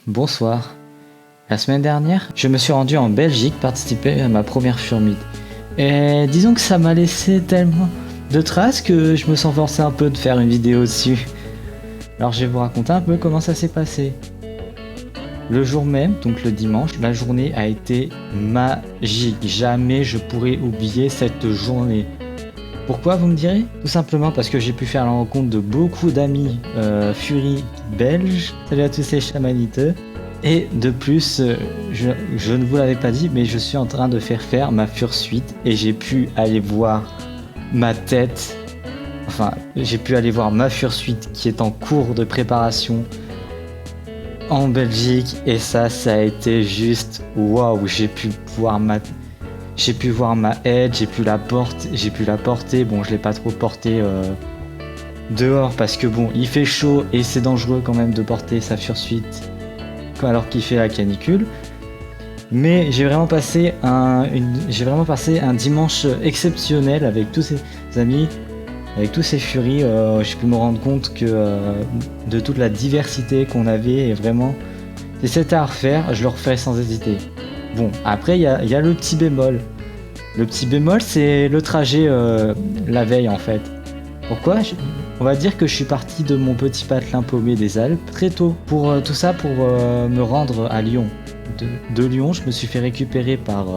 Bonsoir. La semaine dernière, je me suis rendu en Belgique participer à ma première Furmid. Et disons que ça m'a laissé tellement de traces que je me sens forcé un peu de faire une vidéo dessus. Alors je vais vous raconter un peu comment ça s'est passé. Le jour même, donc le dimanche, la journée a été magique. Jamais je pourrais oublier cette journée. Pourquoi vous me direz? Tout simplement parce que j'ai pu faire la rencontre de beaucoup d'amis Fury belges. Salut à tous ces chamaniteux. Et de plus, je ne vous l'avais pas dit, mais je suis en train de faire ma Fursuit et j'ai pu aller voir ma tête. Enfin, j'ai pu aller voir ma Fursuit qui est en cours de préparation en Belgique et ça a été juste waouh. J'ai pu voir ma Edge, j'ai pu la porter. Bon, je l'ai pas trop portée dehors parce que bon, il fait chaud et c'est dangereux quand même de porter sa Fursuit alors qu'il fait la canicule. Mais j'ai vraiment passé un dimanche exceptionnel avec tous ces amis, avec tous ces furies. J'ai pu me rendre compte que de toute la diversité qu'on avait et vraiment, si c'était à refaire, je le referais sans hésiter. Bon, après il y a le petit bémol. Le petit bémol, c'est le trajet la veille en fait. Pourquoi? On va dire que je suis parti de mon petit patelin paumé des Alpes très tôt pour tout ça pour me rendre à Lyon. De Lyon, je me suis fait récupérer par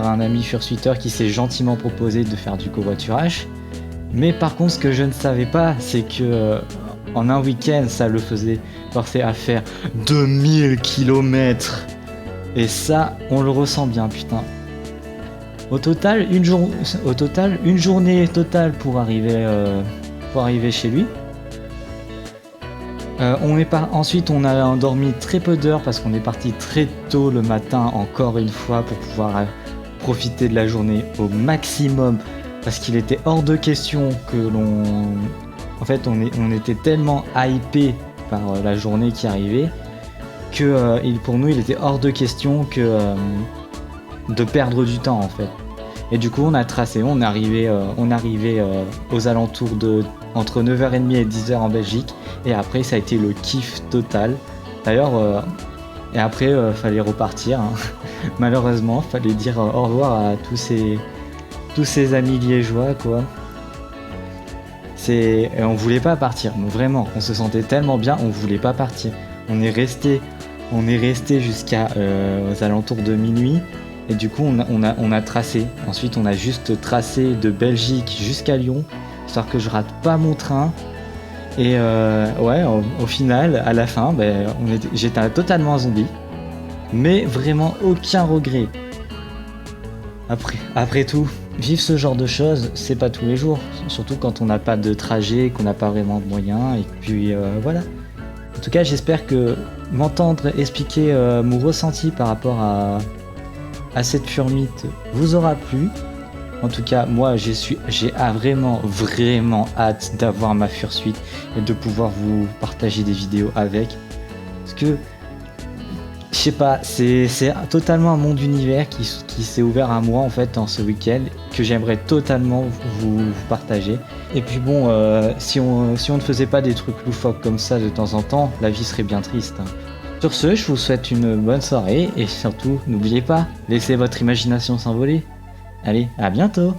un ami fursuiteur qui s'est gentiment proposé de faire du covoiturage. Mais par contre, ce que je ne savais pas, c'est que en un week-end, ça le faisait forcer à faire 2000 km. Et ça, on le ressent bien, putain. Au total, une journée totale pour arriver chez lui. Ensuite, on a dormi très peu d'heures parce qu'on est parti très tôt le matin, encore une fois, pour pouvoir profiter de la journée au maximum. Parce qu'il était hors de question que l'on... En fait, on était tellement hypé par la journée qui arrivait que pour nous, il était hors de question de perdre du temps en fait. Et du coup on a tracé, on arrivait aux alentours de entre 9h30 et 10h en Belgique et après ça a été le kiff total. D'ailleurs et après fallait repartir hein. Malheureusement fallait dire au revoir à tous ces amis liégeois quoi. On voulait pas partir, vraiment, on se sentait tellement bien, on voulait pas partir. On est resté jusqu'à aux alentours de minuit et du coup on a tracé. Ensuite on a juste tracé de Belgique jusqu'à Lyon histoire que je rate pas mon train et au final à la fin j'étais totalement un zombie mais vraiment aucun regret. Après tout, vivre ce genre de choses c'est pas tous les jours, surtout quand on n'a pas de trajet, qu'on n'a pas vraiment de moyens et puis voilà. En tout cas, j'espère que m'entendre expliquer mon ressenti par rapport à cette Furmid vous aura plu. En tout cas, moi, j'ai vraiment hâte d'avoir ma Fursuit et de pouvoir vous partager des vidéos avec. Parce que, je sais pas, c'est totalement un monde d'univers qui s'est ouvert à moi en fait en ce week-end que j'aimerais totalement vous partager. Et puis bon, si on ne faisait pas des trucs loufoques comme ça de temps en temps, la vie serait bien triste. Sur ce, je vous souhaite une bonne soirée et surtout, n'oubliez pas, laissez votre imagination s'envoler. Allez, à bientôt!